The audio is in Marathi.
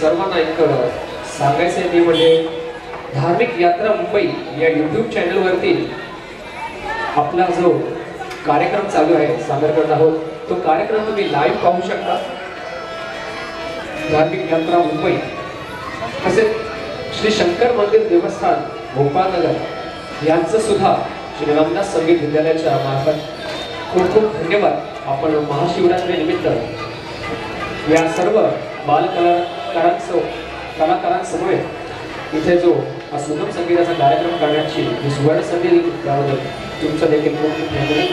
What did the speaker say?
सर्वांना एक सांगायचं आहे ते म्हणजे धार्मिक यात्रा मुंबई या YouTube चॅनलवरती आपला जो कार्यक्रम चालू आहे सादर करत आहोत तो कार्यक्रम तुम्ही लाईव्ह पाहू शकता। धार्मिक यात्रा मुंबई तसेच श्री शंकर मंदिर देवस्थान भोपाळ नगर यांचं सुद्धा श्री रामदास संगीत विद्यालयाच्या मार्फत खूप खूप धन्यवाद। आपण महाशिवरात्री निमित्त या सर्व कलाकारांसमोर इथे जो सुगम संगीताचा कार्यक्रम करण्याची सुवर्ण संधी त्याबद्दल तुमचं देखील खूप खूप धन्यवाद।